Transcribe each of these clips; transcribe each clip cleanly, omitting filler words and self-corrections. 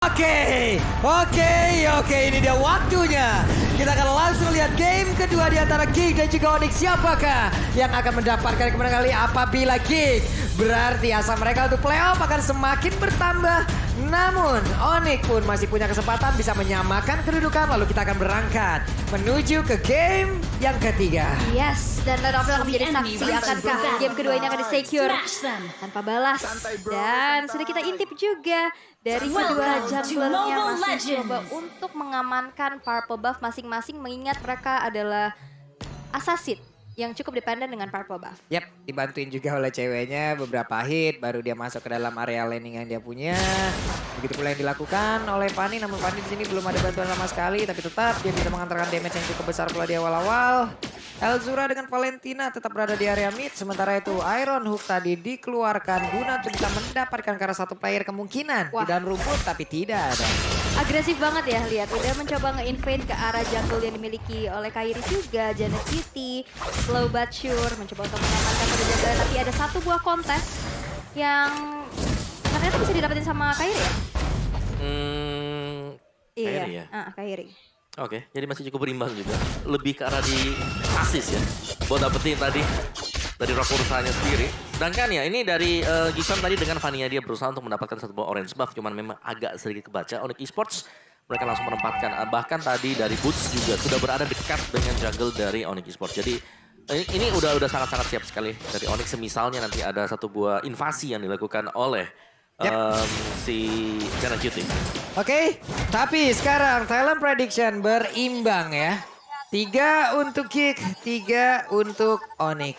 Oke, ini dia waktunya. Kita akan langsung lihat game kedua di antara Geek dan juga Onyx. Siapakah yang akan mendapatkan kemenangan kali apabila Geek berarti asa mereka untuk playoff akan semakin bertambah. Namun Onyx pun masih punya kesempatan bisa menyamakan kedudukan. Lalu kita akan berangkat menuju ke game yang ketiga. Yes, dan Red Oven akan menjadi saksi akankah game kedua ini akan di-secure tanpa balas. Dan sudah kita intip juga dari kedua junglernya masih coba untuk mengamankan purple buff masing-masing mengingat mereka adalah assassin yang cukup dependen dengan purple buff. Yap, dibantuin juga oleh ceweknya beberapa hit baru dia masuk ke dalam area laning yang dia punya. Begitu pula yang dilakukan oleh Fanny, namun Fanny di sini belum ada bantuan sama sekali, tapi tetap dia bisa mengantarkan damage yang cukup besar pula di awal-awal. Elzura dengan Valentina tetap berada di area mid, sementara itu Iron Hook tadi dikeluarkan guna untuk bisa mendapatkan karena satu player kemungkinan di dalam rumput, tapi tidak ada. Agresif banget ya, lihat udah mencoba nge-invade ke arah jungle yang dimiliki oleh Kairi juga. Janet Cutie, slow but sure mencoba untuk mengamankan pada jungle, tapi ada satu buah kontes yang ternyata bisa didapetin sama Kairi ya? Kairi ya? Kairi. Oke, jadi masih cukup berimbang juga. Lebih ke arah di assist ya. Buat dapetin tadi dari rock urusannya sendiri. Sedangkan ya ini dari Gifam tadi dengan Vania dia berusaha untuk mendapatkan satu buah orange buff. Cuman memang agak sedikit kebaca. Onyx Esports mereka langsung menempatkan. Bahkan tadi dari Boots juga sudah berada dekat dengan jungle dari Onyx Esports. Jadi ini udah sangat-sangat siap sekali dari Onyx. Misalnya nanti ada satu buah invasi yang dilakukan oleh si Janet Cutie. Oke, tapi sekarang talent prediction berimbang ya. 3 untuk Geek, 3 untuk Onyx.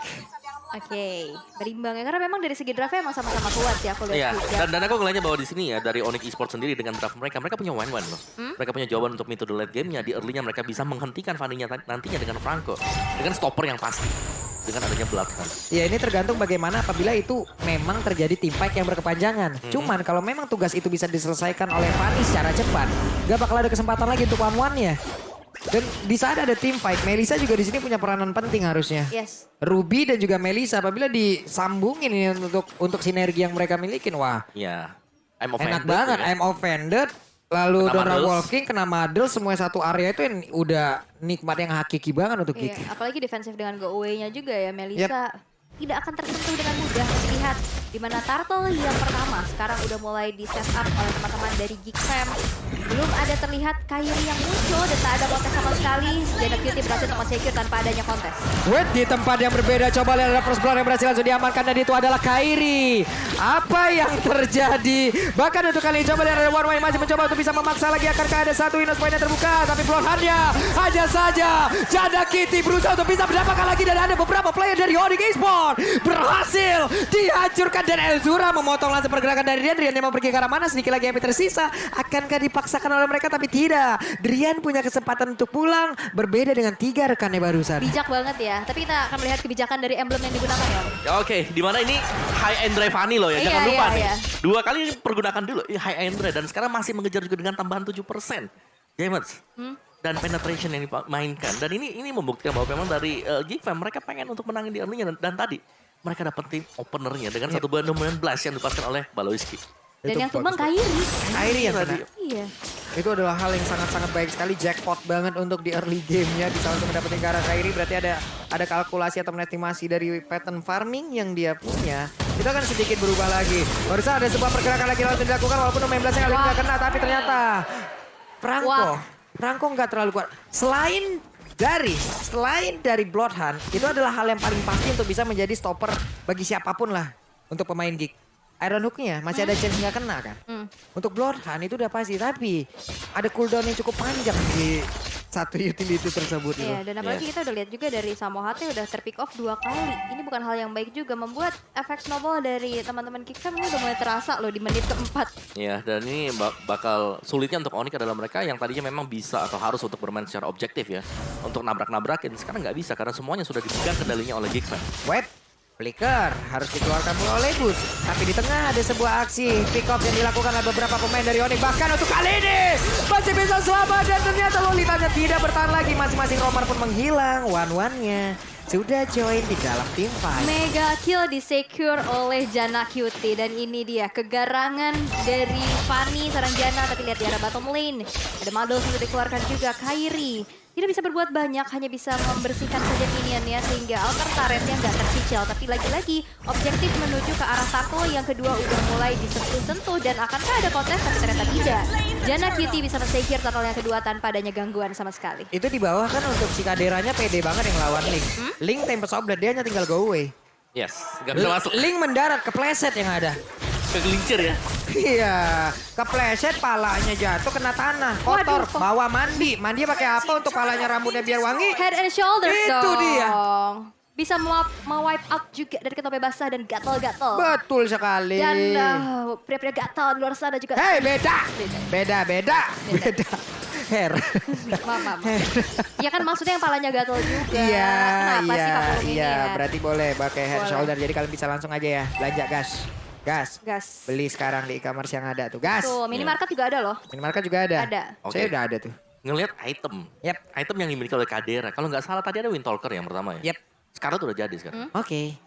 Oke, berimbang ya karena memang dari segi draftnya emang sama-sama kuat ya aku lihat. Iya, dan aku ngeliatnya bahwa di sini ya dari Onyx Esports sendiri dengan draft mereka punya win-win loh. Mereka punya jawaban untuk mid to the late game-nya. Di early-nya mereka bisa menghentikan Fanny-nya nantinya dengan Franco. Dengan stopper yang pasti. Dengan adanya Bloodhound. Ya ini tergantung bagaimana apabila itu memang terjadi team fight yang berkepanjangan. Cuman kalau memang tugas itu bisa diselesaikan oleh Fanny secara cepat, gak bakal ada kesempatan lagi untuk one-one-nya. Dan di saat ada team fight, Melissa juga di sini punya peranan penting harusnya. Yes. Ruby dan juga Melissa apabila disambungin ini untuk sinergi yang mereka milikin, wah. Iya. I'm offended. Enak banget, ya. I'm offended. Lalu Kena Dora Muddles. Wolf King kena Muddles, semua satu area itu yang udah nikmat yang hakiki banget untuk Geek. Iya, apalagi defensif dengan go away-nya juga ya Melissa. Tidak akan tersentuh dengan mudah. Lihat di mana Turtle yang pertama sekarang udah mulai di set up oleh teman-teman dari Geek Fam. Belum ada terlihat Kairi yang muncul dan tak ada kontes sama sekali. Janet Cutie berhasil untuk secure tanpa adanya kontes. Wait, di tempat yang berbeda coba lihat ada first blood yang berhasil langsung diamankan dan itu adalah Kairi. Apa yang terjadi? Bahkan untuk kali ini coba lihat ada One Way masih mencoba untuk bisa memaksa lagi. Akankah ada satu Windows point yang terbuka? Tapi Bloodhound-nya hanya saja Janet Cutie berusaha untuk bisa mendapatkan lagi dan ada beberapa player dari Onyx Esports berhasil dihancurkan dan Elzura memotong langsung pergerakan dari Drian yang mau pergi ke arah mana, sedikit lagi yang tersisa. Akankah dipaksakan oleh mereka? Tapi tidak. Drian punya kesempatan untuk pulang berbeda dengan 3 rekannya barusan. Bijak banget ya. Tapi kita akan melihat kebijakan dari emblem yang digunakan ya. Oke, di mana ini high end drive Fanny loh ya. Iya, Jangan lupa iya, nih. iya. 2 kali pergunakan dulu high end drive dan sekarang masih mengejar juga dengan tambahan 7%. Damage. Dan penetration yang dimainkan. Dan ini membuktikan bahwa memang dari Geek Fam mereka pengen untuk menangin di early-nya dan tadi mereka dapetin openernya dengan satu buah dominant blast yang dipaskan oleh Baloiski. Dan Itu yang tumbang bagus. Kairi. Kairi yang tadi. kena. Iya. Itu adalah hal yang sangat-sangat baik sekali, jackpot banget untuk di early game-nya bisa untuk mendapatkan ke arah Kairi. Berarti ada kalkulasi atau estimasi dari pattern farming yang dia punya. Itu akan sedikit berubah lagi. Barusan ada sebuah pergerakan lagi langsung dilakukan walaupun domain blast-nya nggak kena, tapi ternyata Franco nggak terlalu kuat. Selain dari Bloodhound, itu adalah hal yang paling pasti untuk bisa menjadi stopper bagi siapapun lah untuk pemain Geek. Iron Hook-nya masih ada chance nggak kena kan. Untuk Bloodhound itu udah pasti, tapi ada cooldown yang cukup panjang di satu utility tersebut. Iya, dan apalagi kita udah lihat juga dari Samohate udah terpick off 2 kali. Ini bukan hal yang baik juga, membuat efek snowball dari teman-teman Geek Fam udah mulai terasa loh di menit keempat. Ya, dan ini bakal sulitnya untuk Onyx adalah mereka yang tadinya memang bisa atau harus untuk bermain secara objektif ya. Untuk nabrak-nabrakin, sekarang nggak bisa karena semuanya sudah dipegang kendalinya oleh Geek Fam. Wait, Flicker harus dikeluarkan pula oleh Bus. Tapi di tengah ada sebuah aksi pick off yang dilakukan oleh beberapa pemain dari Onyx. Bahkan untuk kali ini masih bisa selamat dan ternyata Lolitanya tidak bertahan lagi. Masing-masing Roman pun menghilang one-one-nya. sudah join di dalam tim fight. Mega kill di secure oleh Jana Cutie. Dan ini dia kegarangan dari Fanny serang Jana. Tapi lihat di arah bottom lane. Ada Madol sudah dikeluarkan juga. Kairi tidak bisa berbuat banyak, hanya bisa membersihkan saja minionnya sehingga altar turretnya nggak tercicil. Tapi lagi-lagi objektif menuju ke arah Turtle yang kedua udah mulai disentuh-sentuh dan akankah ada kontes tapi ternyata tidak. Jana Cutie bisa men-secure Turtle yang kedua tanpa adanya gangguan sama sekali. Itu di bawah kan untuk si Kaderanya pede banget yang lawan Link. Link Tempest of Blood, dia hanya tinggal go away. Yes, gak bisa masuk. Link mendarat kepleset yang ada. Kegelincir ya. Iya, kepleset palanya jatuh kena tanah, kotor, Waduh, kok- bawa mandi. Mandi pakai apa untuk palanya rambutnya biar wangi? Head and shoulders Itu dong. dia. Bisa mau-wipe out juga dari ketope basah dan gatal-gatal. Betul sekali. Dan pria-pria gatal di luar sana juga. Hei, beda. Beda. Her. Maaf. Ya kan maksudnya yang palanya gatal juga. Iya, Kenapa sih Kak Pulung ini iya. ya? Berarti boleh pakai head Boleh. shoulder. Jadi kalian bisa langsung aja ya belanja gas. Gas. Beli sekarang di e-commerce yang ada tuh. Gas. Tuh, minimarket juga ada loh. Minimarket juga ada. Ada. Saya Oke. udah ada tuh. Ngelihat item. Yep. Item yang dimiliki oleh Kadera. Kalau nggak salah tadi ada Windtalker yang pertama ya. Yep. Sekarang tuh udah jadi sekarang. Oke.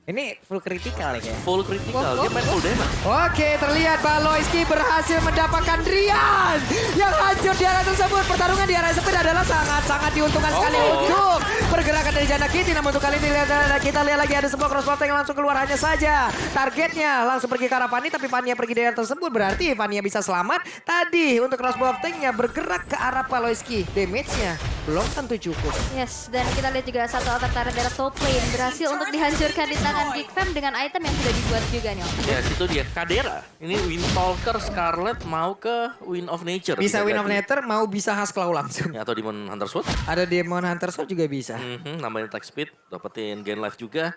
Ini full critical ya. Full critical, dia main full damage. Oke, terlihat Baloiski berhasil mendapatkan Rian yang hancur di area tersebut. Pertarungan di area speed adalah sangat-sangat diuntungkan sekali untuk pergerakan dari Jana Cutie. Namun untuk kali ini kita lihat lagi ada sebuah crossbow yang langsung keluar hanya saja. Targetnya langsung pergi ke arah Fanny, tapi Fanny pergi dari area tersebut. Berarti Fanny bisa selamat. Tadi untuk crossbow tanknya bergerak ke arah Baloiski. Damage-nya belum tentu cukup. Yes, dan kita lihat juga satu altar turret dari top lane berhasil untuk dihancurkan di tangan Geek Fam dengan item yang sudah dibuat juga nih. Om. Ya, situ dia Kadera. Ini Windtalker Scarlet mau ke Wind of Nature. Bisa Bisa Win of jadi. Nether, mau bisa Hasklaw langsung. Ya, atau Demon Hunter Sword. Ada Demon Hunter Sword juga bisa. Nambahin attack speed, dapetin gain life juga.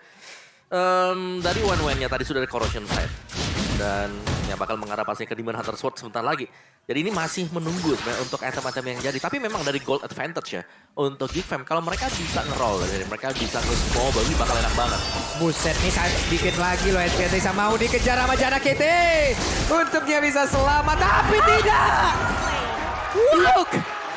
Dari one-nya tadi sudah ada Corrosion Sight. Dan yang bakal mengarah pasti ke Demon Hunter Sword sebentar lagi. Jadi ini masih menunggu sebenarnya untuk item-item yang jadi. Tapi memang dari gold advantage ya. Untuk Geek Fam, kalau mereka bisa nge-roll, jadi mereka bisa nge-small, ini bakal enak banget. Buset nih sedikit lagi loh SPT sama mau dikejar sama Jana Cutie. Untuk dia bisa selamat tapi tidak.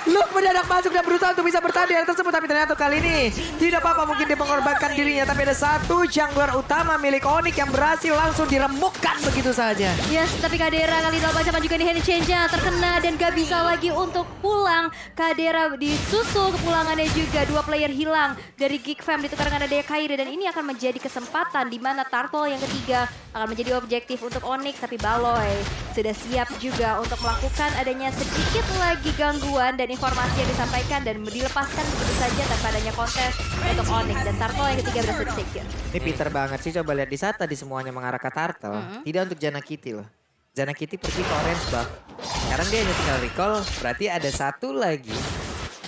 Luke mendadak masuk dan berusaha untuk bisa bertahan di area tersebut. Tapi ternyata kali ini tidak apa-apa, mungkin dia mengorbankan dirinya. Tapi ada satu jungler utama milik Onyx yang berhasil langsung diremukkan begitu saja. Yes, tapi Kadera kali ini macam juga di hand change-nya terkena dan gak bisa lagi untuk pulang. Kadera disusul kepulangannya juga, dua player hilang dari Geek Fam ditukar dengan adanya Kairi. Dan ini akan menjadi kesempatan di mana Turtle yang ketiga akan menjadi objektif untuk Onyx. Tapi Baloy sudah siap juga untuk melakukan adanya sedikit lagi gangguan dan informasi yang disampaikan dan dilepaskan begitu saja tanpa adanya kontes untuk Onyx. Dan Turtle yang ketiga berhasil di-secure. Ini pinter banget sih, coba lihat di saat tadi semuanya mengarah ke Turtle. Tidak untuk Jana Cutie loh. Jana Cutie pergi ke orange buff. Sekarang dia hanya tinggal recall, berarti ada satu lagi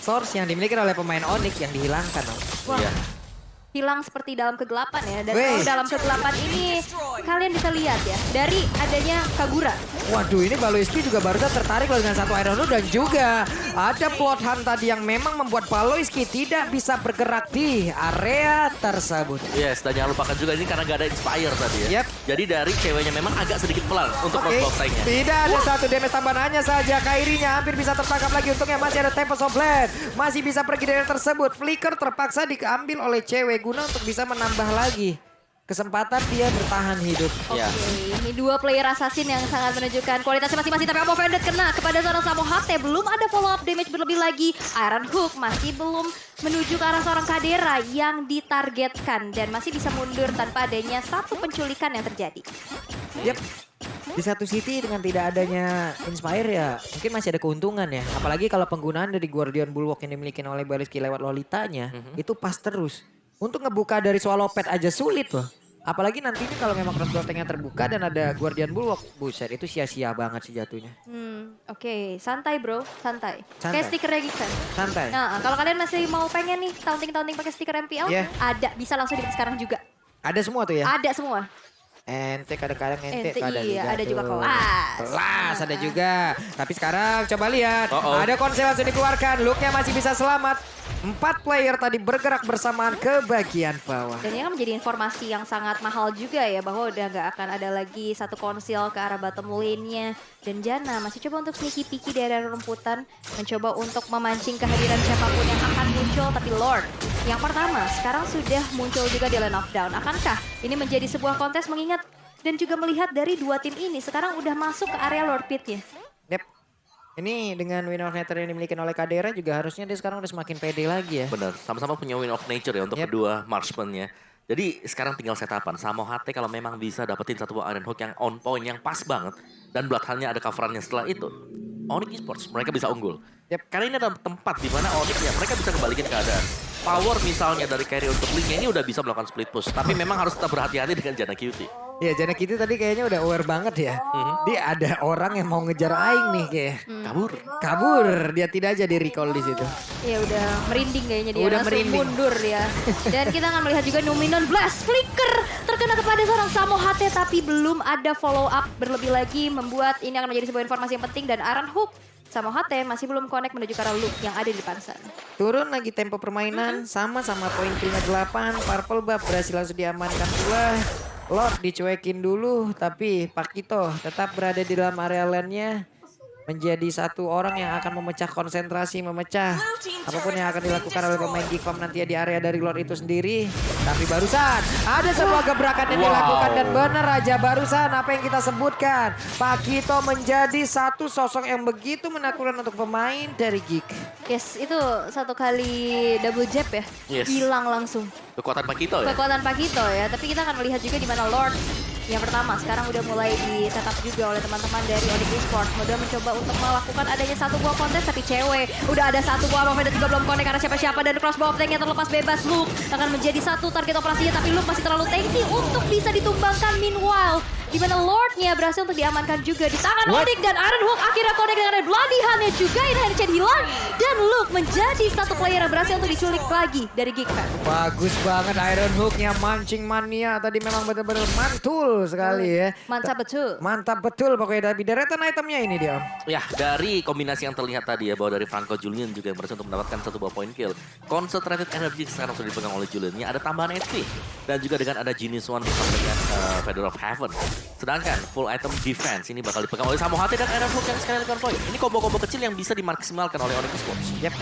source yang dimiliki oleh pemain Onyx yang dihilangkan. Wah. Iya. Hilang seperti dalam kegelapan ya. Dan Weh. kalau dalam kegelapan ini kalian bisa lihat ya dari adanya Kagura. Waduh, ini Baloiski juga barusan tertarik loh dengan satu Iron Lord dan juga ada plot hunt tadi yang memang membuat Baloiski tidak bisa bergerak di area tersebut. Yes, dan jangan lupakan juga ini karena gak ada Inspire tadi ya. Yep. Jadi dari ceweknya memang agak sedikit pelan untuk Oke, crossbow tanknya. tidak ada satu damage tambahan hanya saja. Kairinya hampir bisa tertangkap lagi. Untungnya masih ada Tempest of Blood. Masih bisa pergi dari tersebut. Flicker terpaksa diambil oleh cewek guna untuk bisa menambah lagi kesempatan dia bertahan hidup. Ya. Oke, ini dua player assassin yang sangat menunjukkan kualitasnya masing-masing. Tapi Amo Vended kena kepada seorang Samo HT. Belum ada follow up damage berlebih lagi. Iron Hook masih belum menuju ke arah seorang Kadera yang ditargetkan. Dan masih bisa mundur tanpa adanya satu penculikan yang terjadi. Yep. Di satu city dengan tidak adanya Inspire ya mungkin masih ada keuntungan ya. Apalagi kalau penggunaan dari Guardian Bulwark yang dimiliki oleh Baloiski lewat Lolitanya itu pas terus. Untuk ngebuka dari Swallow Pet aja sulit loh. Apalagi nanti ini kalau memang crossbow tanknya terbuka dan ada Guardian Bulwark. Buset, itu sia-sia banget sih jatuhnya. Oke, santai bro, santai. Santai. Kayak stikernya gitu. Santai. Nah, kalau kalian masih mau pengen nih taunting-taunting pakai stiker MPL, Yeah. ada, bisa langsung di sekarang juga. Ada semua tuh ya? Ada semua. Ente kadang-kadang ente Ente, ada iya, juga ada juga tuh. kelas. Kelas ada juga. Tapi sekarang coba lihat. Uh-oh. Ada konsel langsung dikeluarkan. Luke-nya masih bisa selamat. 4 player tadi bergerak bersamaan ke bagian bawah. Dan ini kan menjadi informasi yang sangat mahal juga ya, bahwa udah gak akan ada lagi satu konsil ke arah bottom lane-nya. Dan Jana masih coba untuk sneaky peeky di area rumputan, mencoba untuk memancing kehadiran siapapun yang akan muncul, tapi Lord yang pertama sekarang sudah muncul juga di Lane of Down. Akankah ini menjadi sebuah kontes mengingat dan juga melihat dari dua tim ini sekarang udah masuk ke area Lord Pit-nya? Yep. Ini dengan Win of Nature yang dimiliki oleh Kadera juga harusnya dia sekarang udah semakin pede lagi ya. Benar, sama-sama punya Win of Nature ya untuk kedua marksman-nya. Jadi sekarang tinggal setapan. Samo HT kalau memang bisa dapetin satu buah Iron Hook yang on point, yang pas banget. Dan Bloodhound-nya ada coverannya setelah itu. Onyx Esports, mereka bisa unggul. Yep. Karena ini adalah tempat di mana Onyx ya mereka bisa kembalikan keadaan. Power misalnya dari carry untuk Link ini udah bisa melakukan split push. Tapi memang harus tetap berhati-hati dengan Jana QT. Iya, Jana Kitty tadi kayaknya udah aware banget ya. Dia ada orang yang mau ngejar Aing nih kayak. Kabur, dia tidak aja di recall di situ. Ya udah merinding kayaknya dia, Udah langsung merinding. mundur dia. Dan kita akan melihat juga Numinon Blast Flicker terkena kepada seorang Samo HT tapi belum ada follow up berlebih lagi membuat ini akan menjadi sebuah informasi yang penting dan Iron Hook Samo HT masih belum connect menuju ke arah loop yang ada di depan sana. Turun lagi tempo permainan, sama-sama poin killnya 8. Purple Buff berhasil langsung diamankan pula. Lord dicuekin dulu, tapi Pakito tetap berada di dalam area lane-nya. Menjadi satu orang yang akan memecah konsentrasi, memecah apapun yang akan dilakukan oleh pemain Geekfam nanti di area dari Lord itu sendiri. Tapi barusan ada sebuah gebrakan yang dilakukan dan benar aja barusan apa yang kita sebutkan. Pakito menjadi satu sosok yang begitu menakutkan untuk pemain dari Geek. Yes, itu satu kali double jab ya. Yes. Hilang langsung. Kekuatan Pakito ya? Kekuatan Pakito ya, tapi kita akan melihat juga di mana Lord yang pertama sekarang udah mulai di setup juga oleh teman-teman dari Onyx Esports. Udah mencoba untuk melakukan adanya satu buah kontes tapi cewek. Udah ada satu buah Mavenda juga belum connect karena siapa-siapa dan crossbow tank yang terlepas bebas. Luke akan menjadi satu target operasinya tapi Luke masih terlalu tanky untuk bisa ditumbangkan. Meanwhile, di mana Lordnya berhasil untuk diamankan juga di tangan Onyx dan Iron Hook akhirnya connect dengan Bloody Hand-nya juga. Ini Chen hilang dan Luke menjadi satu player yang berhasil untuk diculik lagi dari Geekfam. Bagus banget Iron Hook-nya, mancing mania tadi memang benar-benar mantul sekali ya. Mantap betul. Mantap betul pokoknya tapi deretan itemnya ini dia. Ya, dari kombinasi yang terlihat tadi ya, bahwa dari Franco Julian juga yang berhasil untuk mendapatkan satu buah point kill. Concentrated energy sekarang sudah dipegang oleh Julian. Ada tambahan HP. Dan juga dengan ada Genius One bersama dengan Feather of Heaven. Sedangkan full item defense ini bakal dipegang oleh Samo HT dan Iron Hook yang sekali lagi point. Ini combo-combo kecil yang bisa dimaksimalkan oleh Onyx Esports. Yep.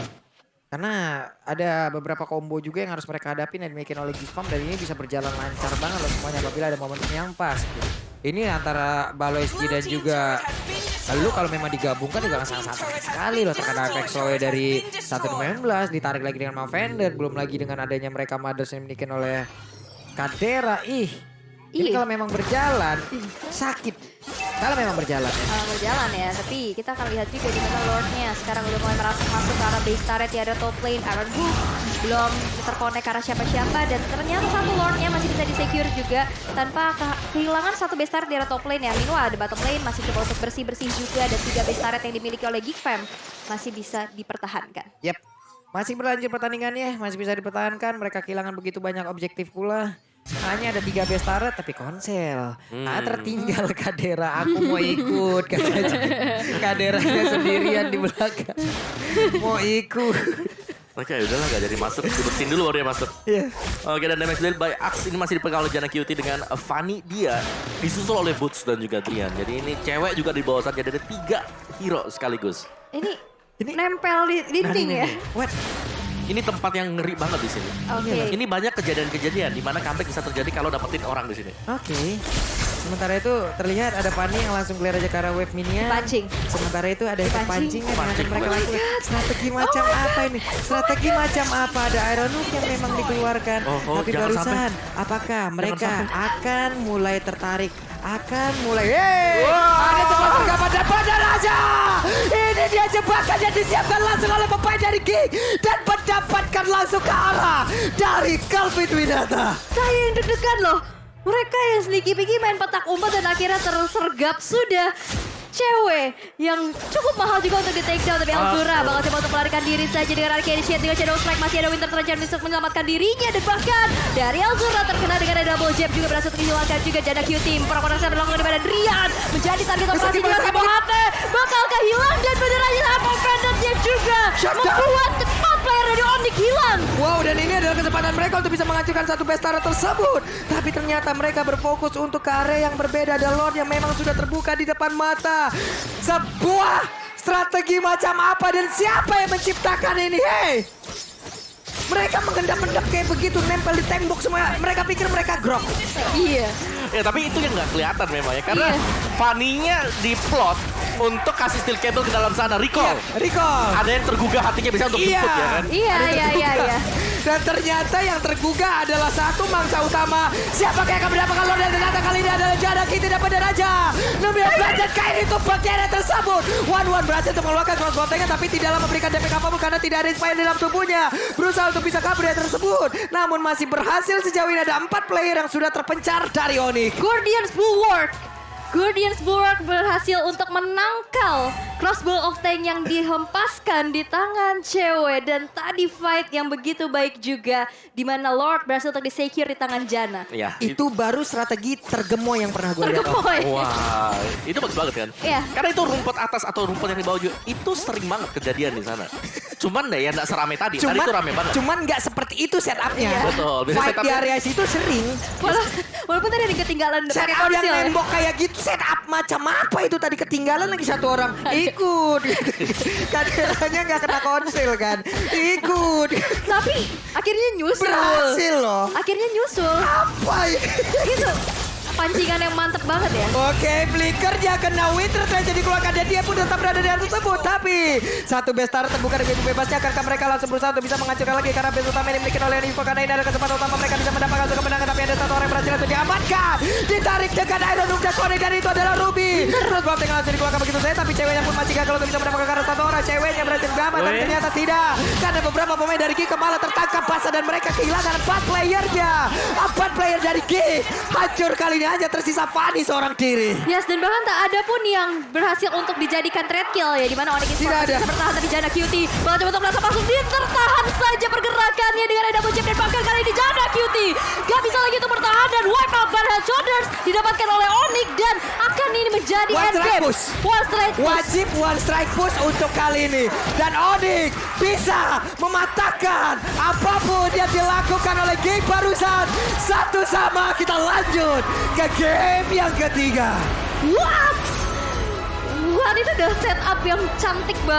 Karena ada beberapa combo juga yang harus mereka hadapi dan dimiliki oleh Geekfam dan ini bisa berjalan lancar banget loh semuanya apabila ada momentum yang pas. Ini antara Baloiski dan juga lu kalau memang digabungkan juga sangat-sangat sekali loh. Terkena apex dari 1.19 ditarik lagi dengan Mavender, belum lagi dengan adanya mereka Mothers yang dimiliki oleh Kadera. Ini kalau memang berjalan sakit. Kalau memang berjalan ya. Kalau berjalan ya, tapi kita akan lihat juga di mana Lordnya sekarang udah mulai masuk ke arah base turret ya, ada top lane, Iron Hook belum terkonek ke arah siapa-siapa dan ternyata satu Lordnya masih bisa di-secure juga tanpa kehilangan satu base turret di arah top lane ya. Meanwhile ada bottom lane masih coba untuk bersih-bersih juga dan 3 base turret yang dimiliki oleh Geekfam masih bisa dipertahankan. Yep. Masih berlanjut pertandingannya, masih bisa dipertahankan. Mereka kehilangan begitu banyak objektif pula. Hanya ada 3 base turret tapi konsel. Tertinggal Kadera, aku mau ikut katanya. Kaderanya sendirian di belakang. Mau ikut. Oke, udahlah gak jadi masuk. Dibersihin dulu baru dia masuk. Iya. Oke, dan damage deal by Axe ini masih dipegang oleh Jana QT dengan Fanny dia. Disusul oleh Boots dan juga Drian. Jadi ini cewek juga di bawah saja. Ada 3 hero sekaligus. Ini nempel di dinding ya. What? Ini tempat yang ngeri banget di sini. Oke. Ini banyak kejadian-kejadian di mana comeback bisa terjadi kalau dapetin orang di sini. Oke. Sementara itu terlihat ada Fanny yang langsung clear aja ke arah wave minion. Pancing. Sementara itu ada Pancing. pancing yang akan mereka Pancing. lakukan. Strategi macam apa ini? Strategi macam apa? Ada Iron Hook yang memang dikeluarkan. Tapi jangan barusan sampai. apakah mereka akan mulai tertarik? Akan mulai. Ada sebuah sergapan dan badar aja. Ini dia jebakannya disiapkan langsung oleh pemain dari Geek dan mendapatkan langsung ke arah dari Calvin Winata. Saya yang deg-degan loh. Mereka yang sneaky-picky main petak umpet dan akhirnya tersergap sudah. Cewek yang cukup mahal juga untuk di take down. Tapi Alzura bakal coba untuk melarikan diri saja dengan Arcade Shield. Dengan Shadow Strike masih ada Winter Treasure untuk menyelamatkan dirinya. Dan bahkan dari Alzura terkena dengan ada double jab juga berhasil menghilangkan juga Jana QT. Para-para yang berlaku daripada Drian menjadi target operasi juga Samo HT. Bakal kehilang dan bener aja apa pendantnya juga membuat cepat player dari Onyx hilang. Wow, dan ini adalah kesempatan mereka untuk bisa menghancurkan satu base turret tersebut. Tapi ternyata mereka berfokus untuk ke area yang berbeda. Ada Lord yang memang sudah terbuka di depan mata. Sebuah strategi macam apa dan siapa yang menciptakan ini? Hey! Mereka mengendap-endap kayak begitu, nempel di tembok semua. Mereka pikir mereka grok. Iya. Ya tapi itu yang nggak kelihatan memang ya. Karena Iya. Fanny-nya diplot untuk kasih steel cable ke dalam sana. Recall. Recall. Ada yang tergugah hatinya bisa untuk Iya. jemput ya kan. Iya, Ada iya, tergugah. iya, iya. Dan ternyata yang tergugah adalah satu mangsa utama. Siapa yang akan mendapatkan Lord, dan ternyata kali ini adalah Jana Kitty dapat Raja. Nubia belajar kain itu bagiannya tersebut. One berhasil untuk mengeluarkan cross botengnya, tapi tidaklah memberikan damage apapun karena tidak ada inspire di dalam tubuhnya. Berusaha untuk bisa kabur dari tersebut. Namun masih berhasil sejauh ini ada 4 player yang sudah terpencar dari Onyx. Guardians Bulwark berhasil untuk menangkal crossbow of tank yang dihempaskan di tangan cewek. Dan tadi fight yang begitu baik juga, di mana Lord berhasil untuk di-secure di tangan Jana. Iya. Itu baru strategi tergemoy yang pernah gue lihat. Tergemoy. Wah, itu bagus banget kan? Iya. Karena itu rumput atas atau rumput yang di bawah juga, itu sering banget kejadian di sana. Cuman deh ya nggak seramai tadi. Tadi itu rame banget. Cuman nggak seperti itu setupnya. Iya. Betul. Biasanya Fight di setupnya- area situ sering. Walaupun tadi ada yang ketinggalan pakai Setup yang konsil. nembok kayak gitu, setup macam apa itu tadi ketinggalan lagi satu orang. Ikut. Katanya nggak kena konsil kan. Ikut. Tapi akhirnya nyusul. Berhasil loh. Akhirnya nyusul. Apa ini? Itu pancingan yang mantep banget ya. Oke, Flicker dia kena Winter Train jadi keluarkan dan dia pun tetap berada di area tersebut. Tapi satu bestar terbuka dengan bebasnya, akankah mereka langsung berusaha untuk bisa menghancurkan lagi karena base utama ini dimiliki oleh Info, karena ini adalah kesempatan utama mereka bisa mendapatkan untuk kemenangan. Tapi ada satu orang yang berhasil untuk diamankan. Ditarik dengan Iron Room dan Sonic, dan itu adalah Ruby. Terus Bob tinggal langsung dikeluarkan begitu saja, tapi ceweknya pun masih gagal untuk bisa mendapatkan karena satu orang. Ceweknya berhasil diamankan, tapi ternyata tidak. Karena beberapa pemain dari Geek malah tertangkap basah dan mereka kehilangan 4 playernya. 4 player dari Geek hancur kali ini, hanya tersisa Fanny seorang diri. Yes, dan bahkan tak ada pun yang berhasil untuk dijadikan trade kill ya, di mana Onyx Tidak ada. bisa bertahan tapi Jana Cutie malah coba untuk merasa masuk, dia tertahan saja pergerakannya dengan ada double chip, dan bahkan kali ini Jana Cutie gak bisa lagi untuk bertahan, dan wipe out by Headshoters didapatkan oleh Onyx, dan akan ini menjadi One strike endgame. push. One strike push. Wajib one strike push untuk kali ini. Dan Onyx bisa mematahkan apapun yang dilakukan oleh Geek barusan. 1-1, kita lanjut ke game yang ketiga. What? Wah, itu udah setup yang cantik banget.